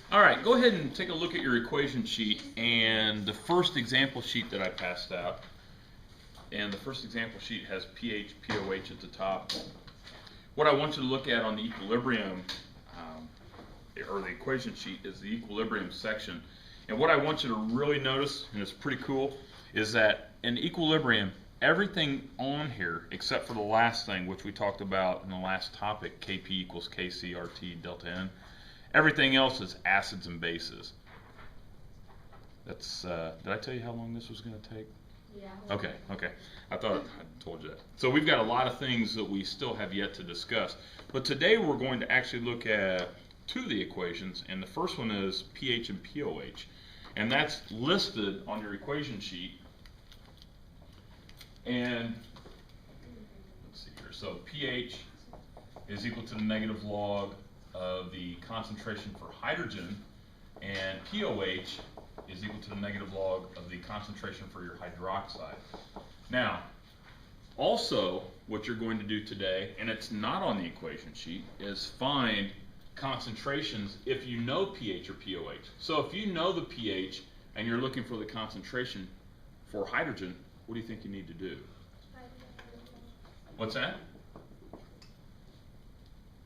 All right, go ahead and take a look at your equation sheet and the first example sheet that I passed out. And the first example sheet has pH, pOH at the top. What I want you to look at on the equilibrium, or the equation sheet, is the equilibrium section. And what I want you to really notice, and it's pretty cool, is that in equilibrium, everything on here, except for the last thing, which we talked about in the last topic, Kp equals Kc RT delta N, everything else is acids and bases. That's, did I tell you how long this was going to take? Yeah. Okay. I thought I told you that. So we've got a lot of things that we still have yet to discuss. But today we're going to actually look at two of the equations, and the first one is pH and pOH. And that's listed on your equation sheet. And let's see here. So pH is equal to the negative log of the concentration for hydrogen, and pOH is equal to the negative log of the concentration for your hydroxide. Now, also what you're going to do today, and it's not on the equation sheet, is find concentrations if you know pH or pOH. So if you know the pH and you're looking for the concentration for hydrogen, what do you think you need to do? What's that?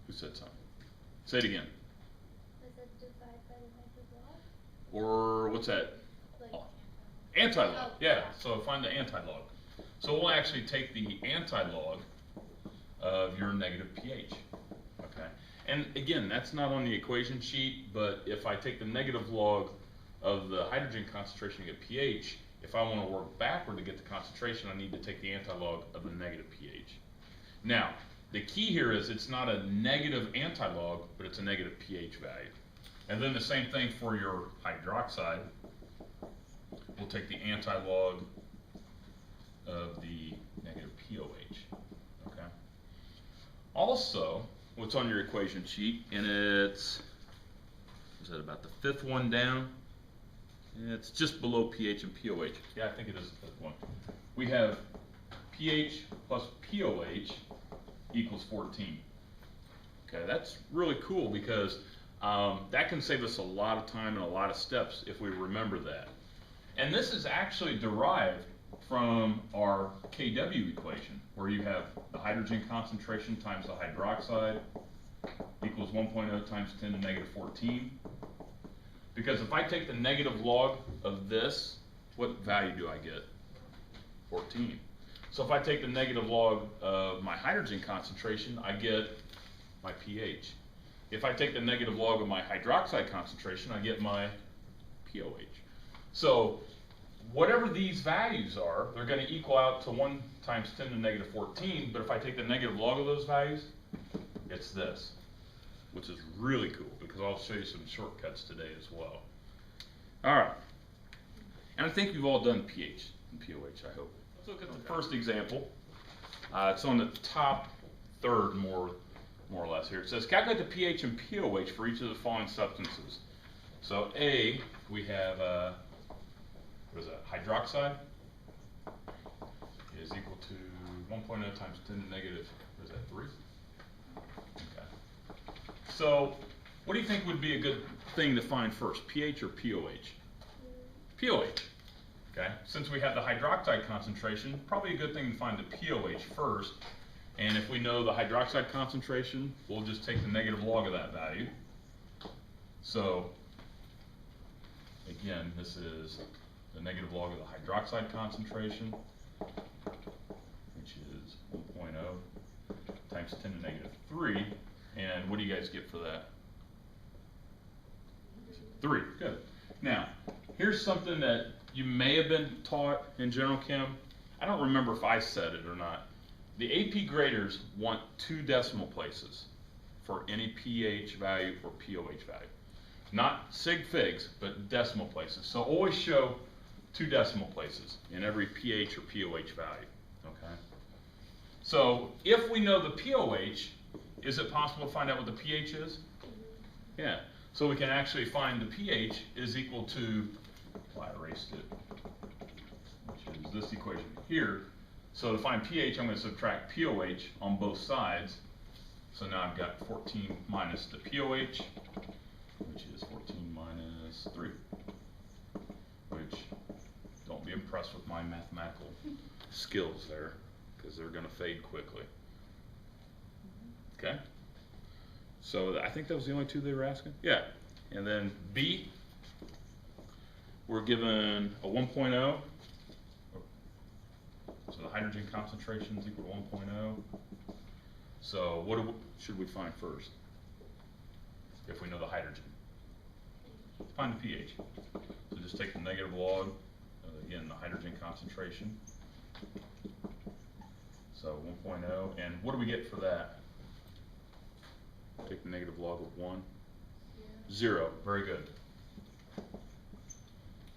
Who said something? Say it again. Or what's that? Oh, anti-log. Yeah, so find the anti-log. So we'll actually take the anti-log of your negative pH. Okay. And again, that's not on the equation sheet, but if I take the negative log of the hydrogen concentration to get pH, if I want to work backward to get the concentration, I need to take the anti-log of the negative pH. Now, the key here is it's not a negative anti-log, but it's a negative pH value. And then the same thing for your hydroxide. We'll take the anti-log of the negative pOH. Okay. Also, what's on your equation sheet, and it's, is that about the fifth one down? It's just below pH and pOH. Yeah, I think it is the fifth one. We have pH plus pOH equals 14. Okay, that's really cool because that can save us a lot of time and a lot of steps if we remember that. And this is actually derived from our Kw equation, where you have the hydrogen concentration times the hydroxide equals 1.0 times 10 to the negative 14. Because if I take the negative log of this, what value do I get? 14. So if I take the negative log of my hydrogen concentration, I get my pH. If I take the negative log of my hydroxide concentration, I get my pOH. So whatever these values are, they're going to equal out to 1 times 10 to the negative 14, but if I take the negative log of those values, it's this, which is really cool because I'll show you some shortcuts today as well. All right, and I think you've all done pH and pOH, I hope. Let's look at the first example. It's on the top third, more or less here. It says calculate the pH and pOH for each of the following substances. So A, we have what is that? Hydroxide is equal to 1.0 times 10 to the negative, what is that, 3? Okay. So what do you think would be a good thing to find first, pH or pOH? pOH. Okay. Since we have the hydroxide concentration, probably a good thing to find the pOH first. And if we know the hydroxide concentration, we'll just take the negative log of that value. So again, this is the negative log of the hydroxide concentration, which is 1.0 times 10 to the negative 3. And what do you guys get for that? 3. Good. Now, here's something that you may have been taught in General Chem. I don't remember if I said it or not. The AP graders want 2 decimal places for any pH value or pOH value. Not sig figs, but decimal places. So always show 2 decimal places in every pH or pOH value. Okay. So if we know the pOH, is it possible to find out what the pH is? Yeah. So we can actually find the pH is equal to, well, I erased it, which is this equation here. So to find pH, I'm going to subtract pOH on both sides. So now I've got 14 minus the pOH, which is 14 minus minus 3, which, don't be impressed with my mathematical skills there, because they're going to fade quickly. Okay? So I think that was the only two they were asking? Yeah. And then B, we're given a 1.0. So the hydrogen concentration is equal to 1.0. So what should we find first? If we know the hydrogen. Find the pH. So just take the negative log, again, the hydrogen concentration. So 1.0, and what do we get for that? Take the negative log of 1. 0, very good.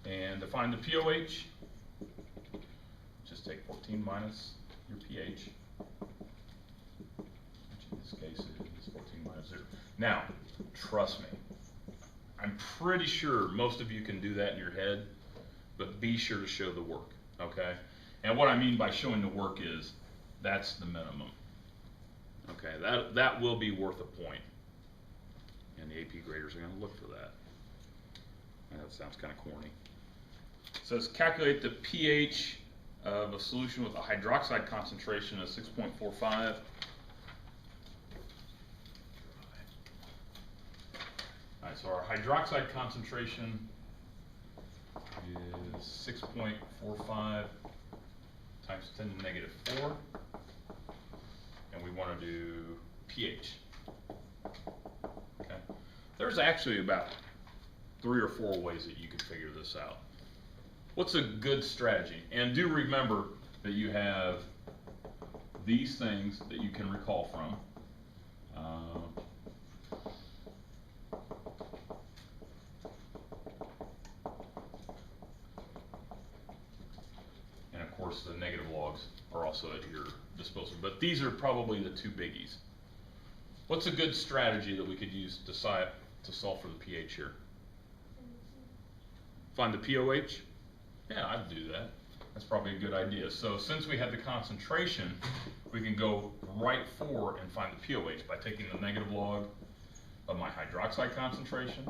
And to find the pOH, just take 14 minus your pH, which in this case is 14 minus 0. Now, trust me, I'm pretty sure most of you can do that in your head, but be sure to show the work, okay? And what I mean by showing the work is, that's the minimum. Okay, that will be worth a point. And the AP graders are going to look for that. I know it sounds kind of corny. So let's calculate the pH of a solution with a hydroxide concentration of 6.45. Alright, so our hydroxide concentration is 6.45 times 10 to the negative 4. And we want to do pH. Okay. There's actually about 3 or 4 ways that you could figure this out. What's a good strategy? And do remember that you have these things that you can recall from. And of course the negative logs are also at your disposal. But these are probably the 2 biggies. What's a good strategy that we could use to solve for the pH here? Find the pOH? Yeah, I'd do that. That's probably a good idea. So since we have the concentration, we can go right for and find the pOH by taking the negative log of my hydroxide concentration.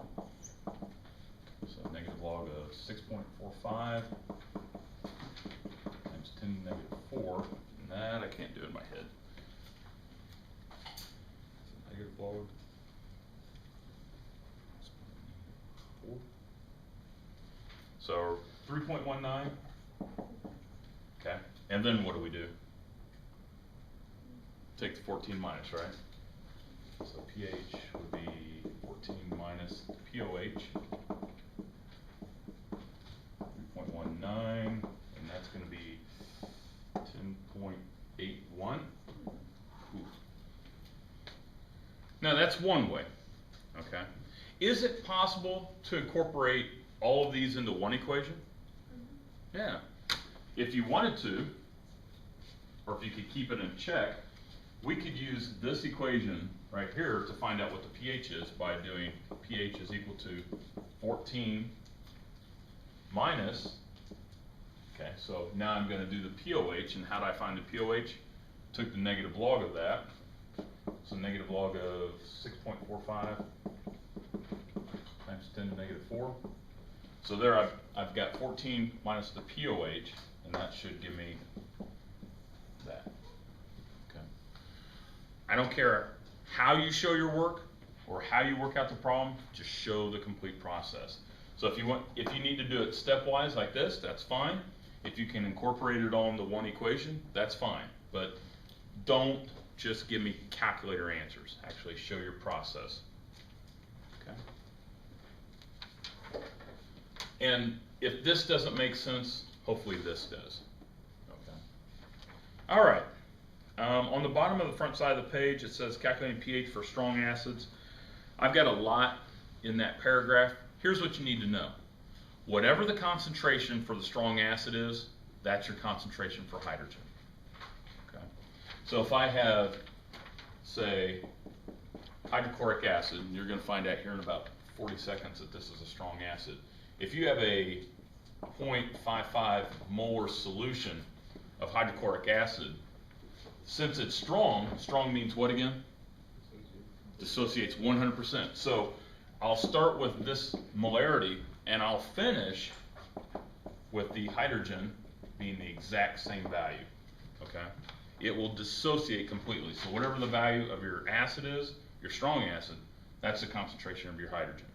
So negative log of 6.45 times 10 to the negative 4. And that I can't do in my head. So negative log 4. So 3.19. Okay. And then what do? Take the 14 minus, right? So pH would be 14 minus pOH. 3.19, and that's going to be 10.81. Now that's one way. Okay. Is it possible to incorporate all of these into one equation? Yeah. If you wanted to, or if you could keep it in check, we could use this equation right here to find out what the pH is by doing pH is equal to 14 minus, okay, so now I'm going to do the pOH, and how do I find the pOH? Took the negative log of that, so negative log of 6.45 times 10 to the negative 4. So there I've got 14 minus the pOH, and that should give me that. Okay. I don't care how you show your work or how you work out the problem, just show the complete process. So if you need to do it stepwise like this, that's fine. If you can incorporate it all into one equation, that's fine. But don't just give me calculator answers. Actually show your process. Okay. And if this doesn't make sense, hopefully this does. Okay. All right. On the bottom of the front side of the page, it says calculating pH for strong acids. I've got a lot in that paragraph. Here's what you need to know. Whatever the concentration for the strong acid is, that's your concentration for hydrogen. Okay. So if I have, say, hydrochloric acid, and you're going to find out here in about 40 seconds that this is a strong acid. If you have a 0.55 molar solution of hydrochloric acid, since it's strong means what again? Dissociates 100%. So I'll start with this molarity and I'll finish with the hydrogen being the exact same value, okay? It will dissociate completely. So whatever the value of your acid is, your strong acid, that's the concentration of your hydrogen.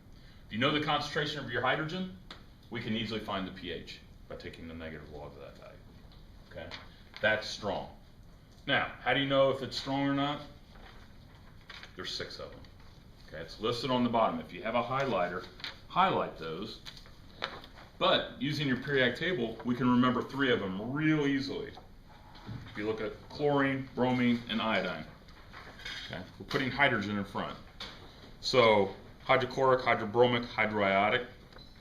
If you know the concentration of your hydrogen, we can easily find the pH by taking the negative log of that value, okay? That's strong. Now, how do you know if it's strong or not? There's 6 of them, okay? It's listed on the bottom. If you have a highlighter, highlight those. But using your periodic table, we can remember 3 of them real easily. If you look at chlorine, bromine, and iodine, okay? We're putting hydrogen in front. So hydrochloric, hydrobromic, hydroiodic,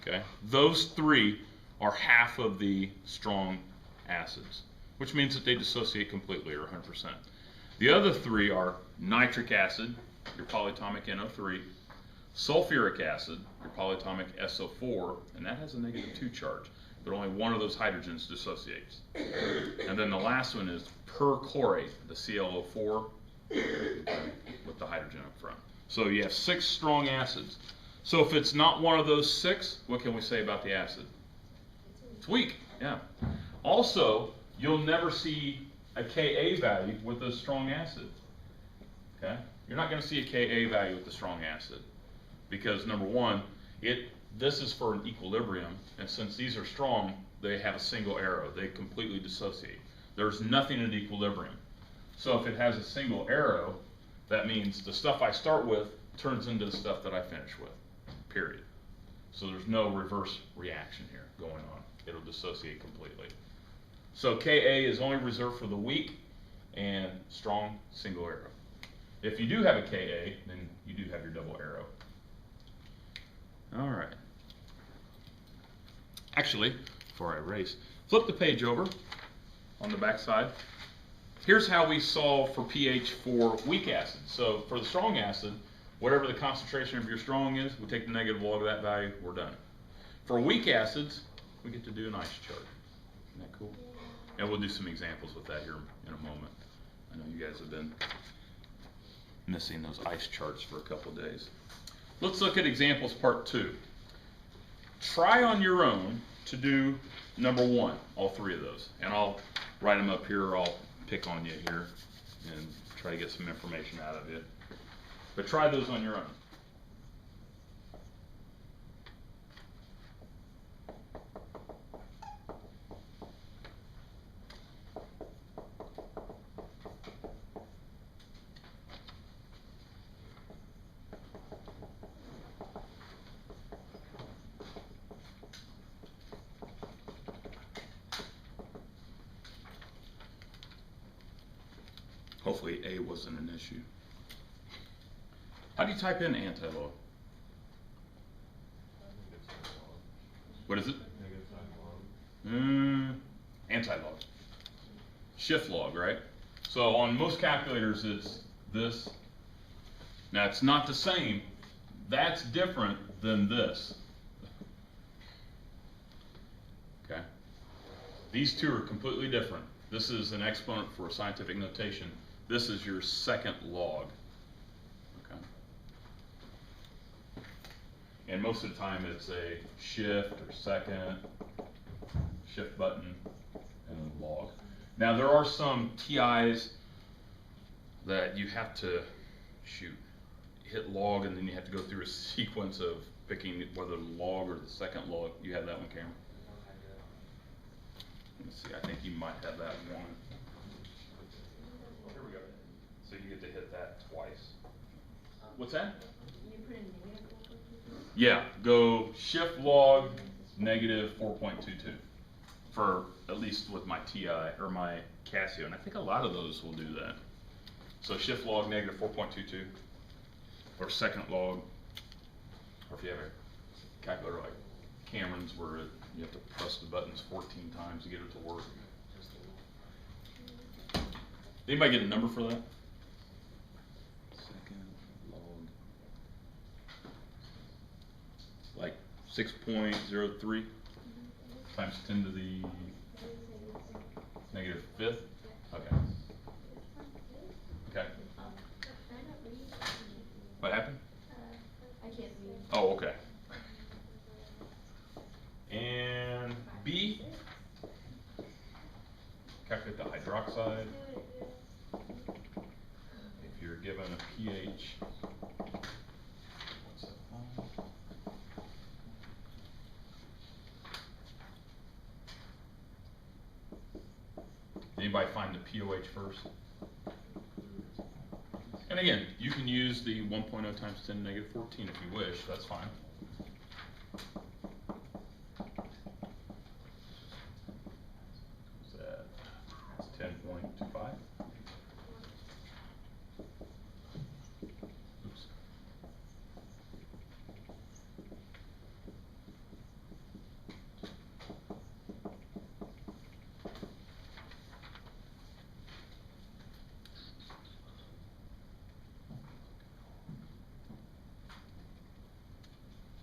okay? Those 3 are half of the strong acids, which means that they dissociate completely, or 100%. The other 3 are nitric acid, your polyatomic NO3, sulfuric acid, your polyatomic SO4, and that has a -2 charge, but only one of those hydrogens dissociates. And then the last one is perchlorate, the ClO4 with the hydrogen up front. So you have 6 strong acids. So if it's not one of those 6, what can we say about the acid? It's weak, yeah. Also, you'll never see a Ka value with a strong acid, okay? You're not going to see a Ka value with the strong acid because, number one, this is for an equilibrium, and since these are strong, they have a single arrow. They completely dissociate. There's nothing at equilibrium. So if it has a single arrow, that means the stuff I start with turns into the stuff that I finish with, period. So there's no reverse reaction here going on. It'll dissociate completely. So Ka is only reserved for the weak and strong single arrow. If you do have a Ka, then you do have your double arrow. All right. Actually, before I erase, flip the page over on the back side. Here's how we solve for pH for weak acid. So for the strong acid, whatever the concentration of your strong is, we take the negative log of that value, we're done. For weak acids, we get to do an ice chart. Isn't that cool? And we'll do some examples with that here in a moment. I know you guys have been missing those ice charts for a couple of days. Let's look at examples part 2. Try on your own to do number 1, all 3 of those. And I'll write them up here, or I'll pick on you here and try to get some information out of you. But try those on your own. Hopefully A wasn't an issue. How do you type in anti-log? What is it? Anti-log. Shift log, right? So on most calculators it's this. Now it's not the same. That's different than this. Okay? These 2 are completely different. This is an exponent for scientific notation. This is your second log. Okay. And most of the time it's a shift or second, shift button, and log. Now there are some TIs that you have to hit log, and then you have to go through a sequence of picking whether the log or the second log. You have that one, Cameron? Let's see, I think you might have that one. Here we go. So you get to hit that twice. What's that? You put in negative 4.22? Yeah, go shift log negative 4.22 for at least with my TI or my Casio, and I think a lot of those will do that. So shift log negative 4.22 or second log, or if you have a calculator like Cameron's where you have to press the buttons 14 times to get it to work. Anybody get a number for that? Second log. Like 6.03 times 10 to the -5th? Okay. Okay. What happened? I can't read. Oh, okay. And B, calculate the hydroxide. If you're given a pH, what's that? Anybody find the pOH first? And again, you can use the 1.0 times 10 to the negative 14 if you wish, that's fine. What's that? It's 10.25. Oops.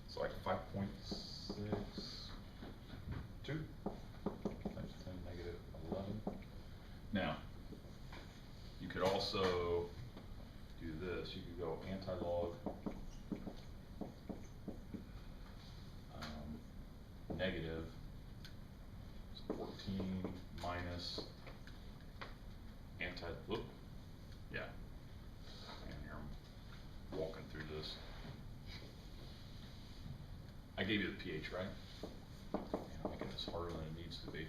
It's like 5.62 times 10 negative 11. Now, you could also do this. You could go anti-log negative 14 minus whoop, yeah. And here I'm walking through this. I gave you the pH, right? I'm making this harder than it needs to be.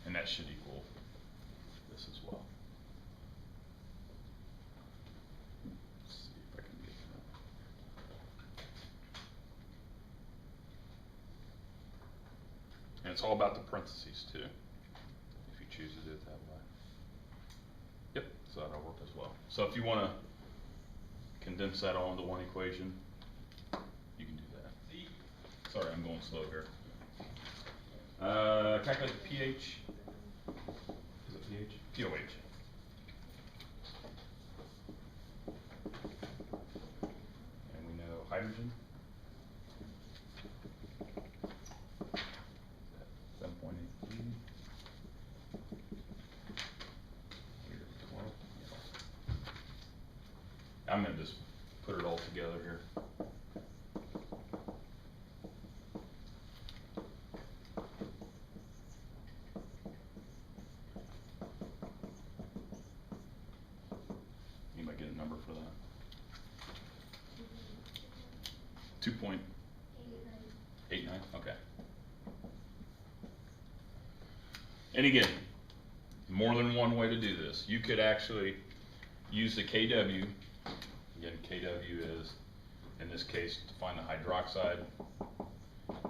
And that should equal this as well. Let's see if I can get that. And it's all about the parentheses too, if you choose to do it that way. Yep, so that'll work as well. So if you want to condense that all into one equation, you can do that. Sorry, I'm going slow here. Calculate the pH. Is it pH? pOH. And we know hydrogen. 7.83. I'm going to just put it all together here. Anybody get a number for that? 2.89. Okay. And again, more than one way to do this. You could actually use the KW. Again, KW is, in this case, to find the hydroxide,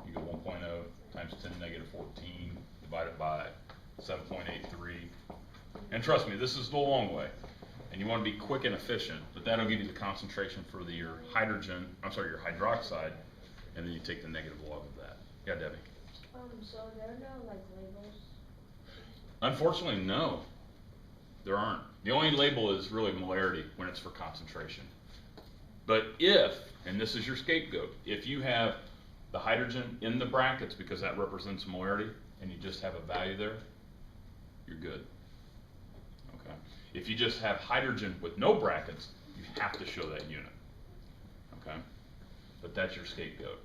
you go 1.0 times 10 to the negative 14 divided by 7.83. And trust me, this is the long way. And you want to be quick and efficient, but that'll give you the concentration for your hydrogen, your hydroxide, and then you take the negative log of that. Yeah, Debbie? So there are no, like, labels? Unfortunately, no. There aren't. The only label is really molarity when it's for concentration. But if, and this is your scapegoat, if you have the hydrogen in the brackets because that represents molarity and you just have a value there, you're good. Okay. If you just have hydrogen with no brackets, you have to show that unit. Okay. But that's your scapegoat.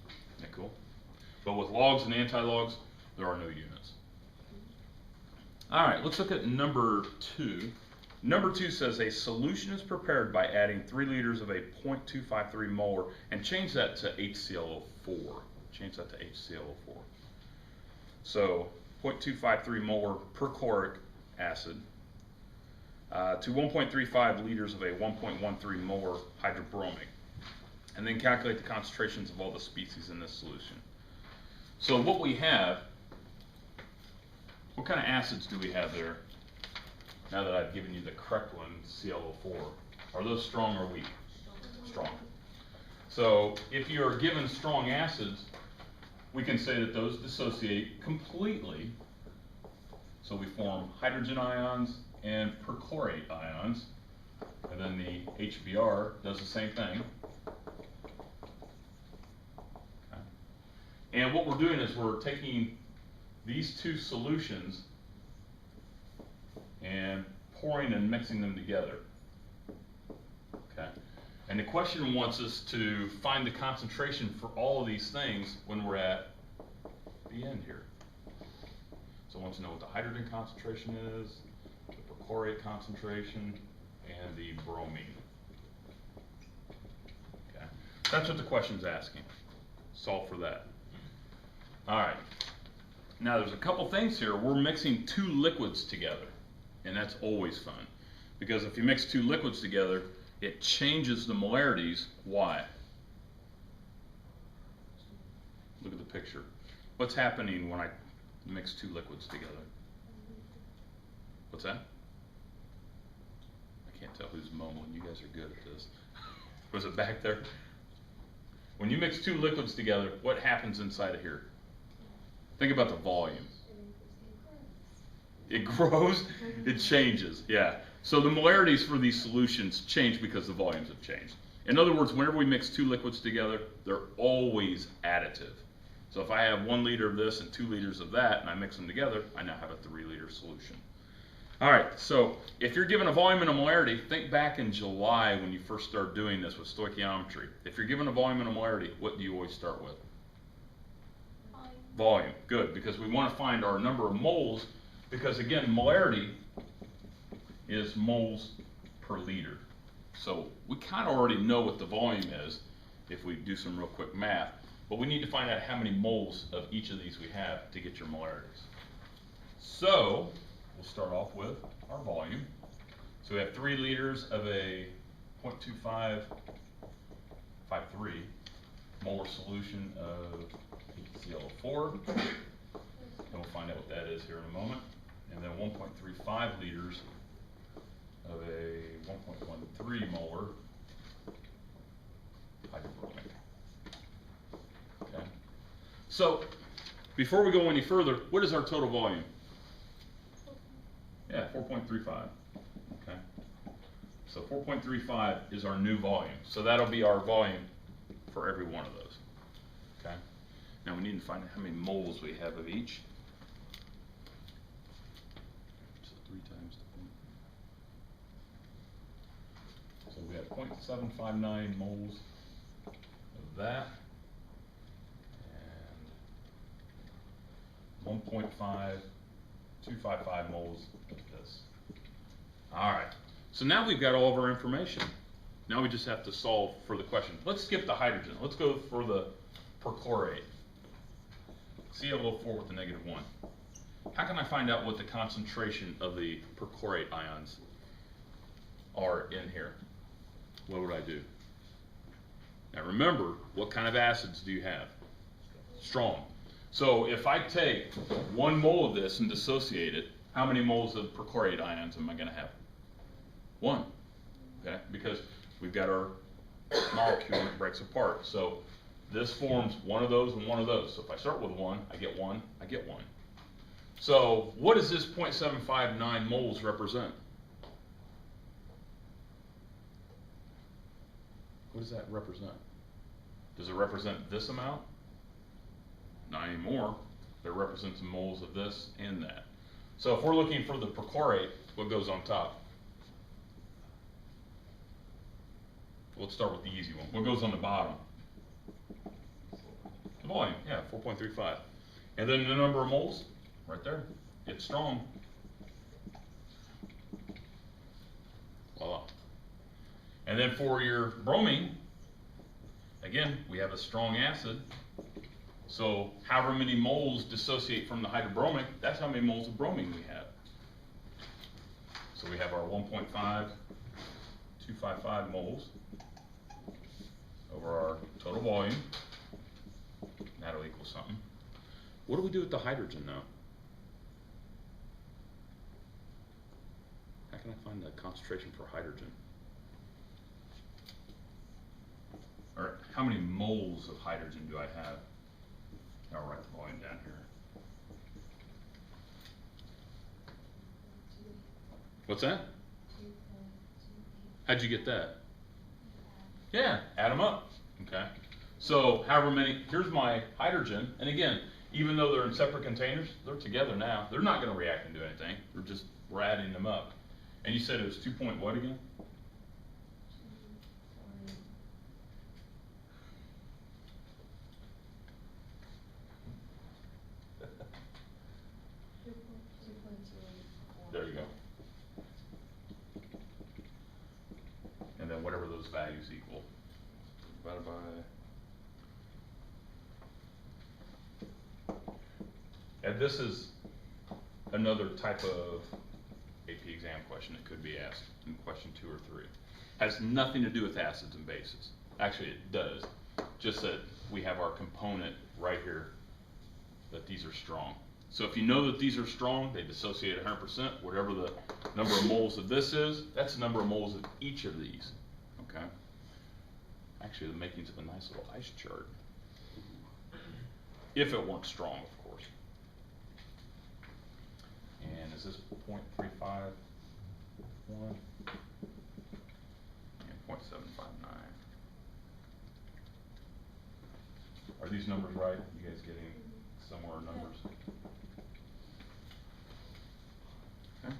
Isn't that cool? But with logs and anti-logs, there are no units. All right, let's look at number 2. Number 2 says a solution is prepared by adding 3 liters of a 0.253 molar, and change that to HClO4. Change that to HClO4. So 0.253 molar perchloric acid to 1.35 liters of a 1.13 molar hydrobromic, and then calculate the concentrations of all the species in this solution. So what we have, what kind of acids do we have there? Now that I've given you the correct one, ClO4, are those strong or weak? Strong. So if you are given strong acids, we can say that those dissociate completely. So we form hydrogen ions and perchlorate ions, and then the HBr does the same thing. Okay. And what we're doing is we're taking these two solutions and pouring and mixing them together. Okay. And the question wants us to find the concentration for all of these things when we're at the end here. So it wants to know what the hydrogen concentration is, the perchlorate concentration, and the bromine. Okay, that's what the question's asking. Solve for that. All right. Now there's a couple things here. We're mixing two liquids together, and that's always fun. Because if you mix two liquids together, it changes the molarities. Why? Look at the picture. What's happening when I mix two liquids together? What's that? I can't tell who's mumbling. You guys are good at this. Was it back there? When you mix two liquids together, what happens inside of here? Think about the volume. It grows, it changes, yeah. So the molarities for these solutions change because the volumes have changed. In other words, whenever we mix two liquids together, they're always additive. So if I have 1 liter of this and 2 liters of that, and I mix them together, I now have a 3-liter solution. All right, so if you're given a volume and a molarity, think back in July when you first started doing this with stoichiometry. If you're given a volume and a molarity, what do you always start with? Volume, good, because we want to find our number of moles, because again, molarity is moles per liter. So we kind of already know what the volume is if we do some real quick math, but we need to find out how many moles of each of these we have to get your molarities. So we'll start off with our volume. So we have 3 liters of a 0.2553 molar solution of HCl4, and we'll find out what that is here in a moment. And then 1.35 liters of a 1.13 molar hydrobromic. Okay. So before we go any further, what is our total volume? Yeah, 4.35. Okay. So 4.35 is our new volume. So that'll be our volume for every one of those. Okay. Now we need to find out how many moles we have of each. So 3 times the 0.759 we have 0.759 moles of that, and 1.5255 moles of this. All right, so now we've got all of our information. Now we just have to solve for the question. Let's skip the hydrogen. Let's go for the perchlorate. ClO4 with the -1. How can I find out what the concentration of the perchlorate ions are in here? What would I do? Now remember, what kind of acids do you have? Strong. So if I take 1 mole of this and dissociate it, how many moles of perchlorate ions am I going to have? 1. Okay, because we've got our molecule that breaks apart. So this forms 1 of those and 1 of those. So if I start with 1, I get 1, I get 1. So what does this 0.759 moles represent? What does that represent? Does it represent this amount? Not anymore. It represents moles of this and that. So if we're looking for the perchlorate, what goes on top? Let's start with the easy one. What goes on the bottom? The volume, yeah, 4.35. And then the number of moles, right there. It's strong. Voila. And then for your bromine, again, we have a strong acid. So however many moles dissociate from the hydrobromic, that's how many moles of bromine we have. So we have our 1.5255 moles over our total volume. That'll equal something. What do we do with the hydrogen now? How can I find the concentration for hydrogen? Or how many moles of hydrogen do I have? I'll write the volume down here. What's that? How'd you get that? Yeah, add them up. Okay. So however many, here's my hydrogen, and again, even though they're in separate containers, they're together now. They're not going to react and do anything. We're adding them up. And you said it was 2 point what again? whatever those values equal, divided by, and this is another type of AP exam question that could be asked in question 2 or 3. Has nothing to do with acids and bases. Actually it does, just that we have our component right here that these are strong. So if you know that these are strong, they dissociate 100%, whatever the number of moles of this is, that's the number of moles of each of these, okay? Actually the makings of a nice little ice chart. If it weren't strong, of course. And is this 0.351? And 0.759. Are these numbers right? You guys getting similar numbers? Okay.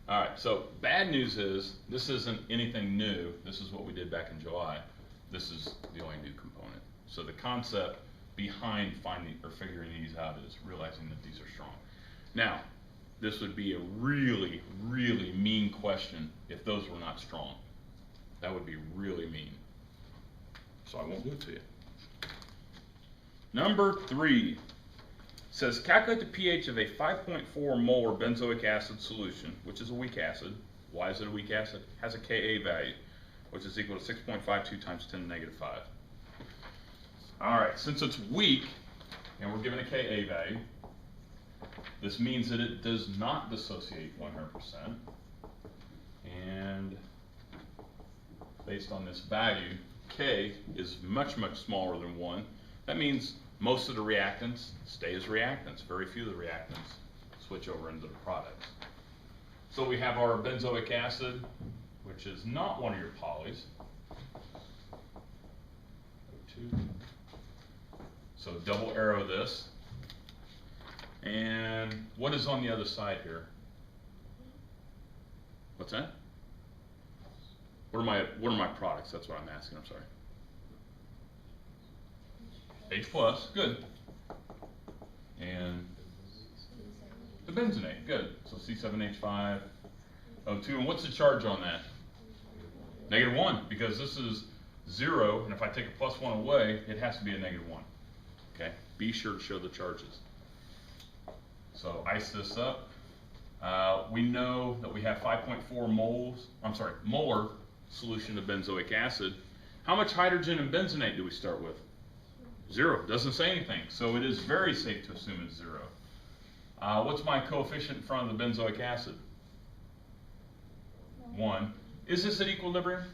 Alright, so bad news is this isn't anything new. This is what we did back in July. This is the only new component. So the concept behind finding or figuring these out is realizing that these are strong. Now, this would be a really, really mean question if those were not strong. That would be really mean. So I won't do it to you. Number 3 says calculate the pH of a 5.4 molar benzoic acid solution, which is a weak acid. Why is it a weak acid? Has a Ka value, which is equal to 6.52 times 10 to the negative 5. Alright, since it's weak, and we're given a Ka value, this means that it does not dissociate 100%. And based on this value, K is much, much smaller than 1. That means most of the reactants stay as reactants. Very few of the reactants switch over into the products. So we have our benzoic acid, which is not one of your polys. O2. So double arrow this. And what is on the other side here? What's that? What are my products? That's what I'm asking. I'm sorry. H plus, good. And the benzenate, good. So C7H5, O2. And what's the charge on that? -1, because this is 0, and if I take a +1 away, it has to be a -1. Okay, be sure to show the charges. So ice this up. We know that we have 5.4 molar solution of benzoic acid. How much hydrogen and benzenate do we start with? 0. Doesn't say anything. So it is very safe to assume it's 0. What's my coefficient in front of the benzoic acid? 1. Is this at equilibrium?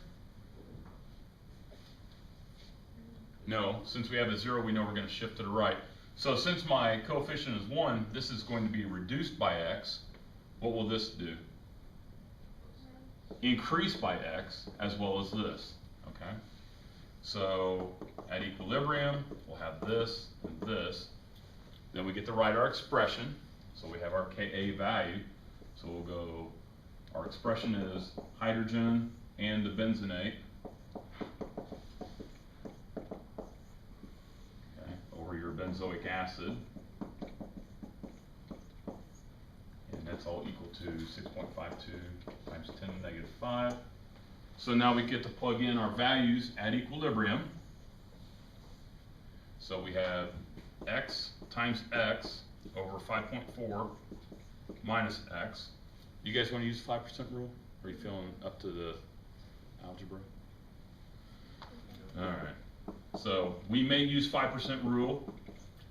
No. Since we have a 0, we know we're going to shift to the right. So since my coefficient is 1, this is going to be reduced by x. What will this do? Increase by x, as well as this. Okay? So at equilibrium, we'll have this and this. Then we get to write our expression. So we have our Ka value. So we'll go, our expression is hydrogen and the benzenate. Okay, over your benzoic acid. And that's all equal to 6.52 times 10 to the negative 5. So now we get to plug in our values at equilibrium. So we have x times x over 5.4 minus x. You guys want to use the 5% rule? Are you feeling up to the algebra? Alright. So we may use 5% rule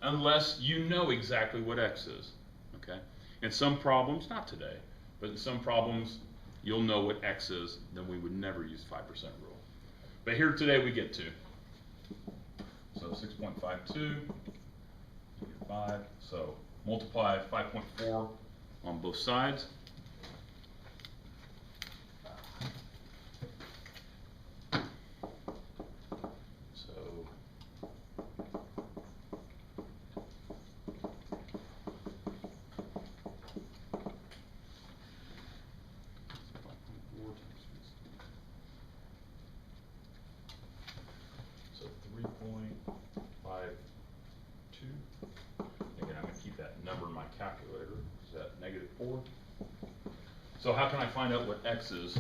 unless you know exactly what x is. Okay? In some problems, not today, but in some problems you'll know what x is, then we would never use 5% rule. But here today we get 2. So 6.52, 5. So multiply 5.4 on both sides. So 3.52. Again, I'm going to keep that number in my calculator. Is that -4? So how can I find out what x is?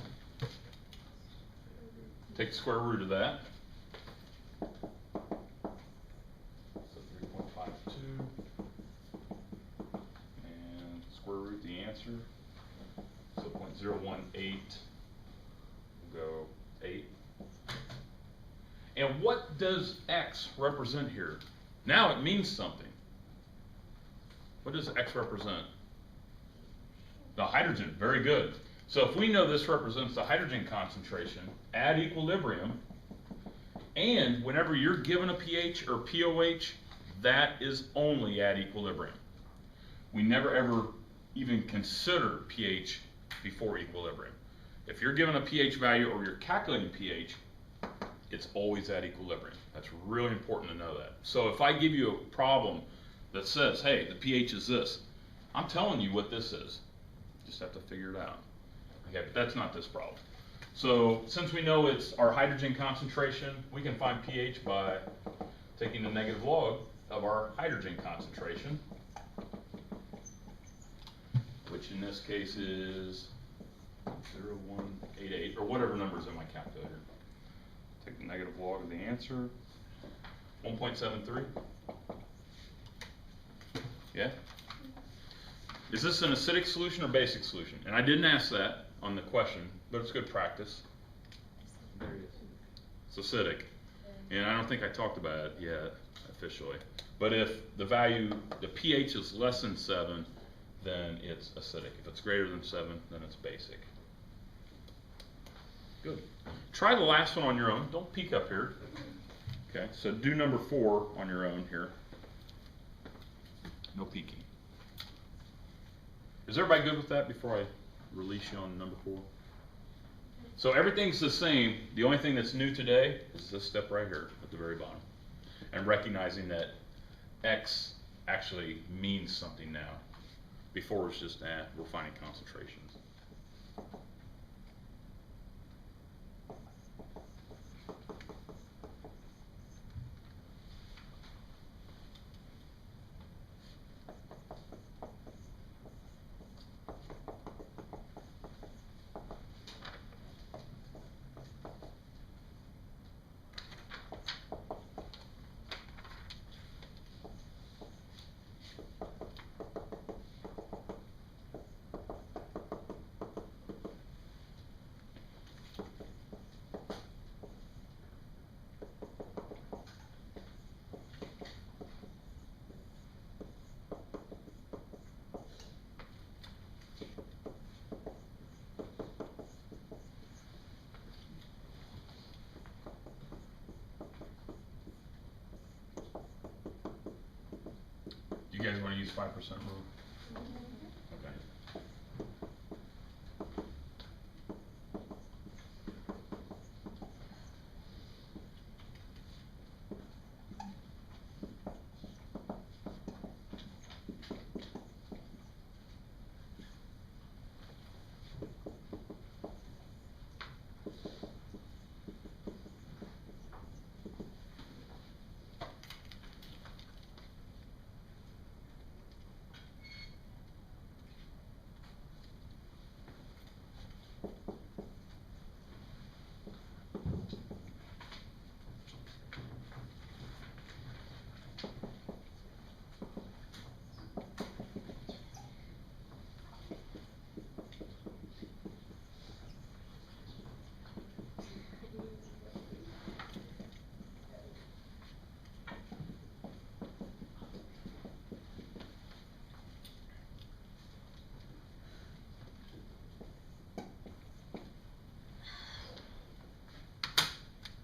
Take the square root of that. So 3.52. And square root the answer. So 0.018 will go 8. And what does X represent here? Now it means something. What does X represent? The hydrogen. Very good. So if we know this represents the hydrogen concentration at equilibrium, and whenever you're given a pH or POH, that is only at equilibrium. We never ever even consider pH before equilibrium. If you're given a pH value or you're calculating pH, it's always at equilibrium. That's really important to know that. So if I give you a problem that says, hey, the pH is this, I'm telling you what this is. You just have to figure it out. Okay, but that's not this problem. So since we know it's our hydrogen concentration, we can find pH by taking the negative log of our hydrogen concentration, which in this case is 0.0188, or whatever number is in my calculator. Take the negative log of the answer, 1.73. Yeah? Is this an acidic solution or basic solution? And I didn't ask that on the question, but it's good practice. It's acidic. And I don't think I talked about it yet officially. But if the value, the pH is less than 7, then it's acidic. If it's greater than 7, then it's basic. Good. Try the last one on your own. Don't peek up here. Okay, so do number 4 on your own here. No peeking. Is everybody good with that before I release you on number 4? So everything's the same. The only thing that's new today is this step right here at the very bottom. And recognizing that X actually means something now. Before it's just, we're finding concentrations. You guys want to use 5% rule? Okay.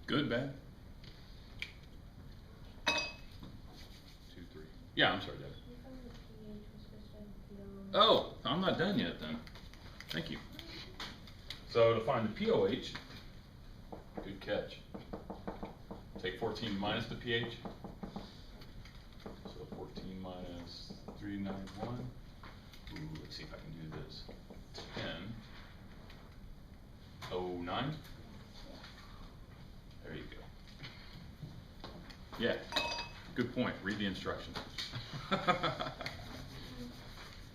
Good, bad? 2, 3. Yeah, I'm sorry, Deb. Oh, I'm not done yet then. Thank you. So to find the POH, good catch. Take 14 minus the pH. So 14 minus 391. Ooh, let's see if I can do this. 10.09. There you go. Yeah, good point. Read the instructions.